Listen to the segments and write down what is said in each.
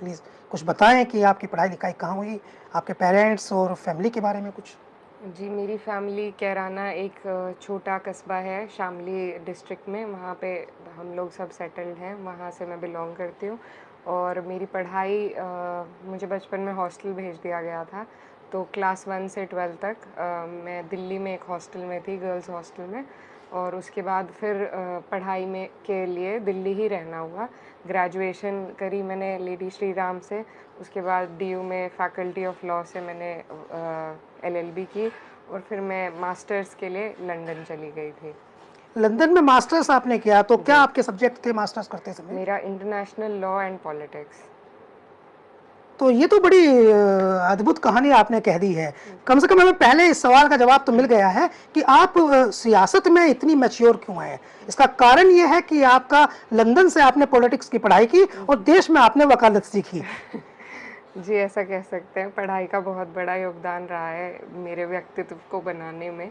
Please कुछ बताएँ कि आपकी पढ़ाई लिखाई कहाँ हुई, आपके पेरेंट्स और फैमिली के बारे में कुछ? जी, मेरी फ़ैमिली कैराना एक छोटा कस्बा है शामली डिस्ट्रिक्ट में, वहाँ पे हम लोग सब सेटल्ड हैं, वहाँ से मैं बिलॉन्ग करती हूँ। और मेरी पढ़ाई मुझे बचपन में हॉस्टल भेज दिया गया था, तो क्लास 1 से 12 तक मैं दिल्ली में एक हॉस्टल में थी, गर्ल्स हॉस्टल में। और उसके बाद फिर पढ़ाई में के लिए दिल्ली ही रहना हुआ। ग्रेजुएशन करी मैंने लेडी श्री राम से, उसके बाद डीयू में फैकल्टी ऑफ लॉ से मैंने एलएलबी की, और फिर मैं मास्टर्स के लिए लंदन चली गई थी। लंदन में मास्टर्स आपने किया, तो क्या जी, आपके सब्जेक्ट थे मास्टर्स करते समय? मेरा इंटरनेशनल लॉ एंड पॉलिटिक्स। तो ये तो बड़ी अद्भुत कहानी आपने कह दी है। कम से कम हमें पहले इस सवाल का जवाब तो मिल गया है कि आप सियासत में इतनी मैच्योर क्यों हैं? इसका कारण ये है कि आपका लंदन से आपने पॉलिटिक्स की पढ़ाई की और देश में आपने वकालत सीखी। जी, ऐसा कह सकते हैं, पढ़ाई का बहुत बड़ा योगदान रहा है मेरे व्यक्तित्व को बनाने में।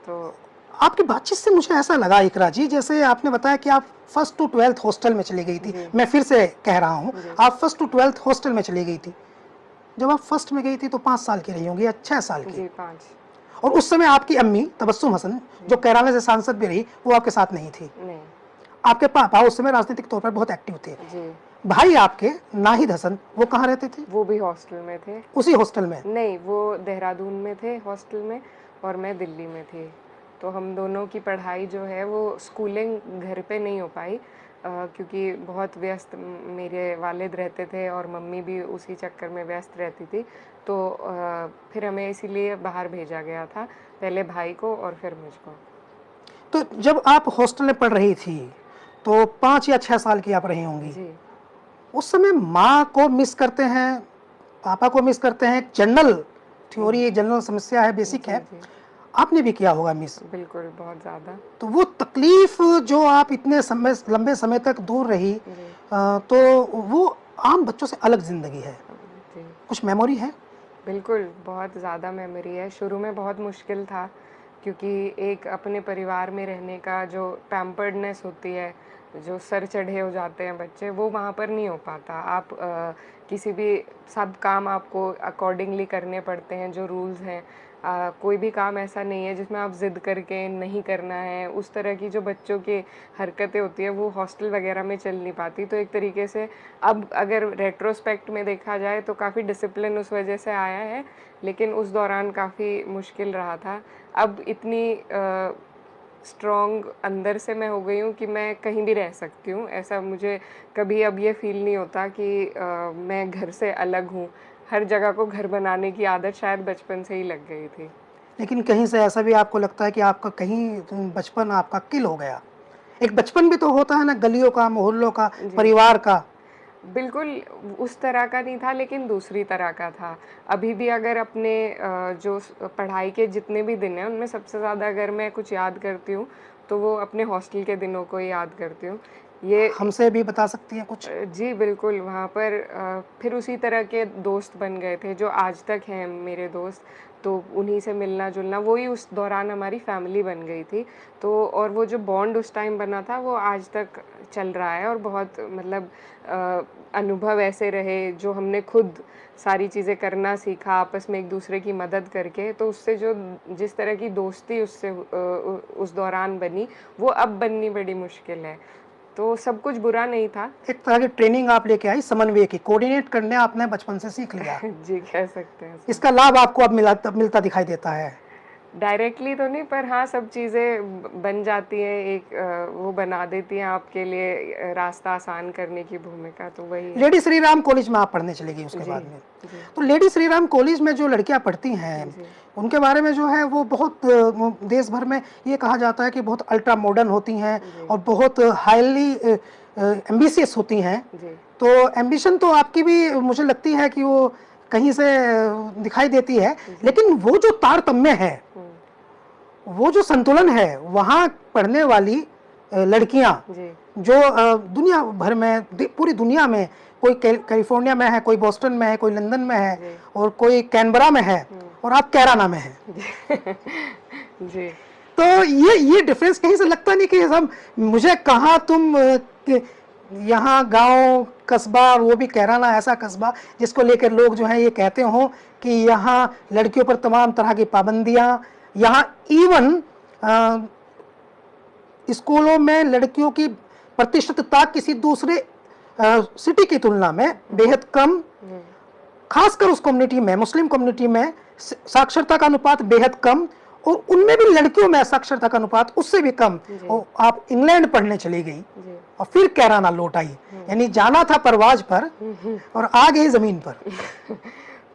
तो आपकी बातचीत से मुझे ऐसा लगा इकरा जी, जैसे आपने बताया कि आप फर्स्ट टू ट्वेल्थ हॉस्टल में चली गई थी। जी, मैं फिर से कह रहा हूँ, जी, आप फर्स्ट टू ट्वेल्थ हॉस्टल में चली गई थी। जब आप फर्स्ट में गई थी तो 5 साल की रही होंगी या 6 साल की। जी, 5। और उस समय आपकी अम्मी तबस्सुम हसन, जो कैराना से सांसद भी रही, वो आपके साथ नहीं थी। नहीं। आपके पापा उस समय राजनीतिक तौर पर बहुत एक्टिव थे। जी, भाई आपके नाहिद हसन, वो कहाँ रहते थे? वो भी हॉस्टल में थे। उसी हॉस्टल में। नहीं, वो देहरादून में थे हॉस्टल में, और मैं दिल्ली में थी। तो हम दोनों की पढ़ाई जो है वो स्कूलिंग घर पे नहीं हो पाई, क्योंकि बहुत व्यस्त मेरे वालिद रहते थे और मम्मी भी उसी चक्कर में व्यस्त रहती थी। तो फिर हमें इसीलिए बाहर भेजा गया था, पहले भाई को और फिर मुझको। तो जब आप हॉस्टल में पढ़ रही थी, तो 5 या 6 साल की आप रही होंगी। जी, उस समय माँ को मिस करते हैं, पापा को मिस करते हैं, जनरल थ्योरी, जनरल समस्या है, बेसिक जी, है। जी, आपने भी किया होगा मिस। बिल्कुल, बहुत ज़्यादा। तो वो तकलीफ जो आप इतने समय लंबे समय तक दूर रही, जी, तो वो आम बच्चों से अलग जिंदगी है। जी। कुछ मेमोरी है? बिल्कुल, बहुत ज़्यादा मेमोरी है। शुरू में बहुत मुश्किल था, क्योंकि एक अपने परिवार में रहने का जो पैम्पर्डनेस होती है, जो सर चढ़े हो जाते हैं बच्चे, वो वहाँ पर नहीं हो पाता। आप किसी भी सब काम आपको अकॉर्डिंगली करने पड़ते हैं, जो रूल्स हैं। कोई भी काम ऐसा नहीं है जिसमें आप ज़िद करके नहीं करना है। उस तरह की जो बच्चों की हरकतें होती हैं, वो हॉस्टल वग़ैरह में चल नहीं पाती। तो एक तरीके से अब अगर रेट्रोस्पेक्ट में देखा जाए तो काफ़ी डिसिप्लिन उस वजह से आया है, लेकिन उस दौरान काफ़ी मुश्किल रहा था। अब इतनी स्ट्रॉन्ग अंदर से मैं हो गई हूँ कि मैं कहीं भी रह सकती हूँ। ऐसा मुझे कभी अब ये फ़ील नहीं होता कि मैं घर से अलग हूँ। हर जगह को घर बनाने की आदत शायद बचपन से ही लग गई थी। लेकिन कहीं से ऐसा भी आपको लगता है कि आपका कहीं बचपन आपका किल हो गया? एक बचपन भी तो होता है ना, गलियों का, मोहल्लों का, जी। परिवार का। बिल्कुल, उस तरह का नहीं था, लेकिन दूसरी तरह का था। अभी भी अगर अपने जो पढ़ाई के जितने भी दिन हैं, उनमें सबसे ज़्यादा अगर मैं कुछ याद करती हूँ, तो वो अपने हॉस्टल के दिनों को ही याद करती हूँ। ये हमसे भी बता सकती हैं कुछ? जी, बिल्कुल, वहाँ पर फिर उसी तरह के दोस्त बन गए थे, जो आज तक हैं मेरे दोस्त। तो उन्हीं से मिलना-जुलना, वही उस दौरान हमारी फ़ैमिली बन गई थी। तो और वो जो बॉन्ड उस टाइम बना था, वो आज तक चल रहा है, और बहुत मतलब अ, अनुभव ऐसे रहे, जो हमने खुद सारी चीज़ें करना सीखा, आपस में एक-दूसरे की मदद करके। तो उससे जो जिस तरह की दोस्ती उससे उस दौरान बनी, वो अब बननी बड़ी मुश्किल है। तो सब कुछ बुरा नहीं था। एक तरह की ट्रेनिंग आप लेके आई समन्वय की, कोऑर्डिनेट करने आपने बचपन से सीख लिया। जी, कह सकते हैं ऐसा। इसका लाभ आपको अब मिलता दिखाई देता है। डायरेक्टली तो नहीं, पर हाँ, सब चीज़ें बन जाती हैं, एक वो बना देती हैं आपके लिए रास्ता आसान करने की भूमिका, तो वही है। लेडी श्री राम कॉलेज में आप पढ़ने चली गई उसके जी, बाद में। जी, तो लेडी श्री राम कॉलेज में जो लड़कियां पढ़ती हैं, जी, उनके बारे में जो है वो बहुत देश भर में ये कहा जाता है कि बहुत अल्ट्रा मॉडर्न होती हैं जी, और बहुत हाईली एम्बिशियस होती हैं। जी, तो एम्बिशन तो आपकी भी मुझे लगती है कि वो कहीं से दिखाई देती है, जी, लेकिन वो जो तारतम्य है, हुँ, वो जो संतुलन है, वहाँ पढ़ने वाली लड़कियां जी, जो दुनिया भर में, पूरी दुनिया में, कोई कैलिफोर्निया में है, कोई बोस्टन में है, कोई लंदन में है, जी, और कोई कैनबरा में है, हुँ, और आप कैराना में हैं। जी, जी, तो ये डिफरेंस कहीं से लगता नहीं कि हम, मुझे कहाँ तुम यहाँ गांव कस्बा, वो भी कैराना ऐसा कस्बा जिसको लेकर लोग जो है ये कहते हों कि यहाँ लड़कियों पर तमाम तरह की पाबंदियाँ, यहाँ इवन स्कूलों में लड़कियों की प्रतिशतता किसी दूसरे सिटी की तुलना में बेहद कम, खासकर उस कम्युनिटी में, मुस्लिम कम्युनिटी में साक्षरता का अनुपात बेहद कम, और उनमें भी लड़कियों में साक्षरता का अनुपात उससे भी कम। और आप इंग्लैंड पढ़ने चली गई और फिर कैराना लौट आई, यानी जाना था परवाज पर और आ गई जमीन पर।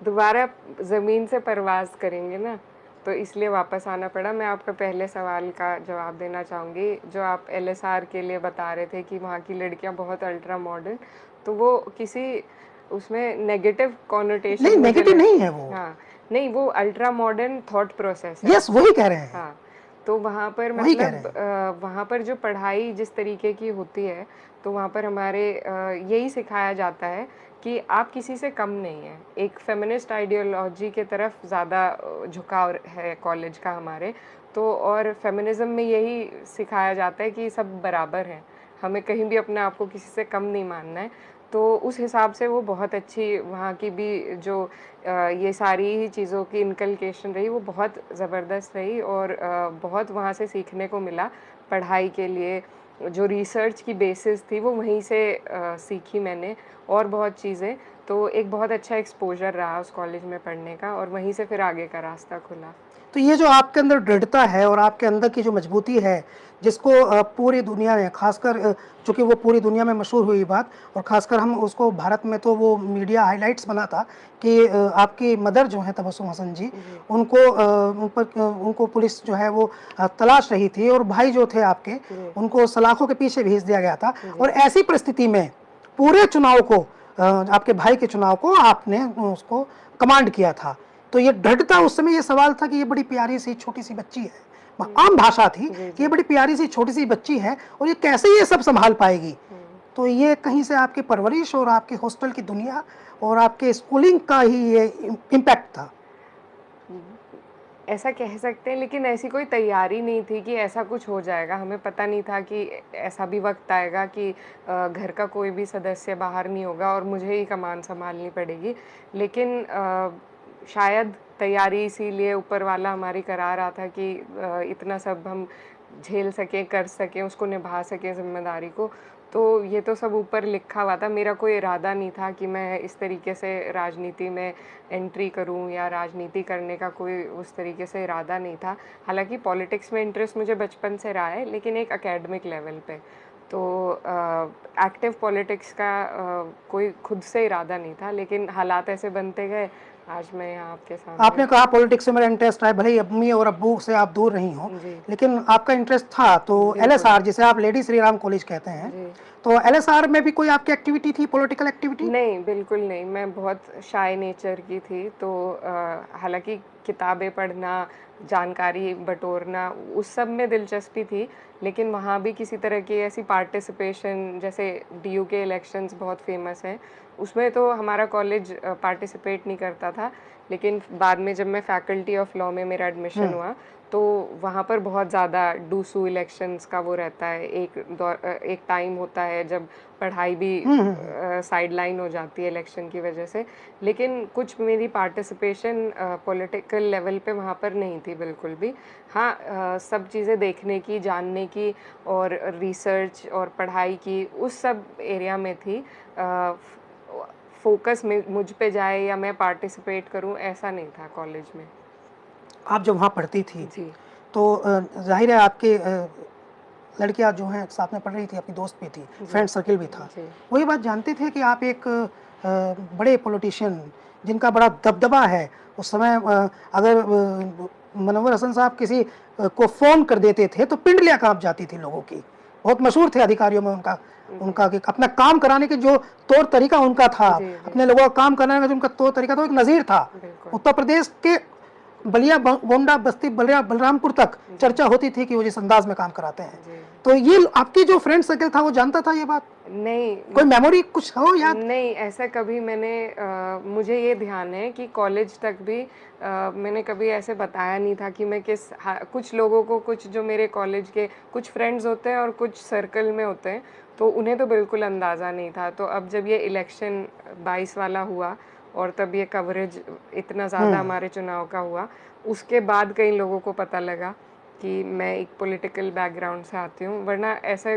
दोबारा जमीन से परवाज करेंगे ना, तो इसलिए वापस आना पड़ा। मैं आपका पहले सवाल का जवाब देना चाहूँगी, जो आप LSR के लिए बता रहे थे कि वहाँ की लड़कियाँ बहुत अल्ट्रा मॉडर्न, तो वो किसी उसमें नेगेटिव कॉनोटेशन नहीं, नेगेटिव नहीं है वो। हाँ, नहीं, वो अल्ट्रा मॉडर्न थॉट प्रोसेस है। यस, वही कह रहे हैं। हाँ, तो वहाँ पर मतलब वहाँ पर जो पढ़ाई जिस तरीके की होती है, तो वहाँ पर हमारे यही सिखाया जाता है कि आप किसी से कम नहीं हैं। एक फेमिनिस्ट आइडियोलॉजी के तरफ ज़्यादा झुकाव है कॉलेज का हमारे, तो और फेमिनिज्म में यही सिखाया जाता है कि सब बराबर हैं, हमें कहीं भी अपने आप को किसी से कम नहीं मानना है। तो उस हिसाब से वो बहुत अच्छी वहाँ की भी जो ये सारी ही चीज़ों की इनकलकेशन रही, वो बहुत ज़बरदस्त रही, और बहुत वहाँ से सीखने को मिला पढ़ाई के लिए। जो रिसर्च की बेसिस थी वो वहीं से सीखी मैंने, और बहुत चीज़ें। तो एक बहुत अच्छा एक्सपोजर रहा उस कॉलेज में पढ़ने का, और वहीं से फिर आगे का रास्ता खुला। तो ये जो आपके अंदर दृढ़ता है और आपके अंदर की जो मजबूती है, जिसको पूरी दुनिया में, खासकर चूँकि वो पूरी दुनिया में मशहूर हुई बात, और ख़ासकर हम उसको भारत में तो वो मीडिया हाइलाइट्स बना था कि आपकी मदर जो है तबस्सुम हसन जी, उनको पुलिस जो है वो तलाश रही थी, और भाई जो थे आपके उनको सलाखों के पीछे भेज दिया गया था, और ऐसी परिस्थिति में पूरे चुनाव को, आपके भाई के चुनाव को आपने उसको कमांड किया था। तो ये दृढ़ता, उस समय ये सवाल था कि ये बड़ी प्यारी सी छोटी सी बच्ची है, आम भाषा थी कि ये बड़ी प्यारी सी छोटी सी बच्ची है और ये कैसे ये सब संभाल पाएगी। तो ये कहीं से आपकी परवरिश और आपके हॉस्टल की दुनिया और आपके स्कूलिंग का ही ये इम्पैक्ट था। ऐसा कह सकते हैं, लेकिन ऐसी कोई तैयारी नहीं थी कि ऐसा कुछ हो जाएगा। हमें पता नहीं था कि ऐसा भी वक्त आएगा कि घर का कोई भी सदस्य बाहर नहीं होगा और मुझे ही कमान संभालनी पड़ेगी। लेकिन शायद तैयारी इसीलिए ऊपर वाला हमारी करा रहा था कि इतना सब हम झेल सकें, कर सकें, उसको निभा सकें जिम्मेदारी को। तो ये तो सब ऊपर लिखा हुआ था। मेरा कोई इरादा नहीं था कि मैं इस तरीके से राजनीति में एंट्री करूं, या राजनीति करने का कोई उस तरीके से इरादा नहीं था। हालांकि पॉलिटिक्स में इंटरेस्ट मुझे बचपन से रहा है, लेकिन एक एकेडमिक लेवल पे। तो एक्टिव पॉलिटिक्स का कोई खुद से इरादा नहीं था, लेकिन हालात ऐसे बनते गए, आज मैं यहाँ आपके सामने। आपने कहा पॉलिटिक्स से मेरा इंटरेस्ट है, भले ही अम्मी और अब्बू से आप दूर रही हो, लेकिन आपका इंटरेस्ट था। तो LSR, जिसे आप लेडी श्री राम कॉलेज कहते हैं, तो LSR में भी कोई आपकी एक्टिविटी थी, पॉलिटिकल एक्टिविटी? नहीं, बिल्कुल नहीं। मैं बहुत शाय नेचर की थी। तो हालांकि किताबें पढ़ना, जानकारी बटोरना, उस सब में दिलचस्पी थी, लेकिन वहाँ भी किसी तरह की ऐसी पार्टिसिपेशन, जैसे DU के इलेक्शंस बहुत फेमस हैं, उसमें तो हमारा कॉलेज पार्टिसिपेट नहीं करता था। लेकिन बाद में जब मैं फैकल्टी ऑफ लॉ में मेरा एडमिशन हुआ, तो वहाँ पर बहुत ज़्यादा डूसू इलेक्शंस का वो रहता है। एक टाइम होता है जब पढ़ाई भी साइड लाइन हो जाती है इलेक्शन की वजह से। लेकिन कुछ मेरी पार्टिसिपेशन पॉलिटिकल लेवल पे वहाँ पर नहीं थी बिल्कुल भी। हाँ, सब चीज़ें देखने की, जानने की और रिसर्च और पढ़ाई की, उस सब एरिया में थी। फोकस में मुझ पे जाए या मैं पार्टिसिपेट करूँ, ऐसा नहीं था कॉलेज में। आप जब वहाँ पढ़ती थी तो जाहिर है आपके लड़कियाँ जो हैं साथ में पढ़ रही थी, आपकी दोस्त भी थी, फ्रेंड सर्किल भी था, वही बात जानते थे कि आप एक बड़े पॉलिटिशियन जिनका बड़ा दबदबा है उस समय, अगर मनव्वर हसन साहब किसी को फ़ोन कर देते थे तो पिंडलियाँ काँप जाती थी लोगों की। बहुत मशहूर थे अधिकारियों में उनका कि अपना काम कराने के जो तौर तरीका उनका था, अपने लोगों का काम कराने का जो उनका तौर तरीका था, एक नज़ीर था। उत्तर प्रदेश के बलिया गोंडा बस्ती बलरामपुर तक चर्चा होती थी कि वो जिस अंदाज में काम कराते हैं। जी। तो ये आपकी जो फ्रेंड सर्कल था वो जानता था ये बात? नहीं, कोई मेमोरी कुछ हो याद? नहीं, ऐसा कभी मैंने मुझे ये ध्यान है कि कॉलेज तक भी मैंने कभी ऐसे बताया नहीं था कि मैं कुछ लोगों को, कुछ जो मेरे कॉलेज के कुछ फ्रेंड्स होते हैं और कुछ सर्कल में होते हैं, तो उन्हें तो बिल्कुल अंदाज़ा नहीं था। तो अब जब ये इलेक्शन 22 वाला हुआ और तब ये कवरेज इतना ज़्यादा हमारे चुनाव का हुआ, उसके बाद कई लोगों को पता लगा कि मैं एक पॉलिटिकल बैकग्राउंड से आती हूँ। वरना ऐसा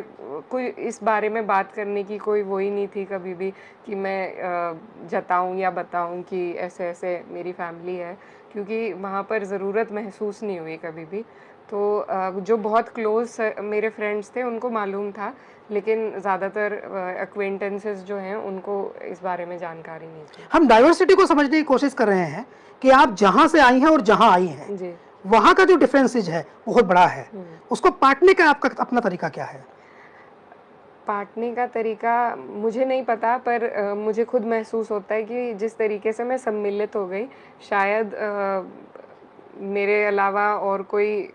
कोई इस बारे में बात करने की कोई वो ही नहीं थी कभी भी कि मैं जताऊँ या बताऊँ कि ऐसे-ऐसे मेरी फैमिली है, क्योंकि वहाँ पर ज़रूरत महसूस नहीं हुई कभी भी। तो जो बहुत क्लोज़ मेरे फ्रेंड्स थे उनको मालूम था, लेकिन ज़्यादातर एक्वेंटेंसेस जो हैं उनको इस बारे में जानकारी नहीं थी। हम डाइवर्सिटी को समझने की कोशिश कर रहे हैं कि आप जहां से आई हैं और जहां आई हैं, जी। वहां का जो डिफरेंसेज है बहुत बड़ा है। उसको पाटने का आपका अपना तरीका क्या है? पाटने का तरीका मुझे नहीं पता, पर मुझे खुद महसूस होता है कि जिस तरीके से मैं सम्मिलित हो गई, शायद मेरे अलावा और कोई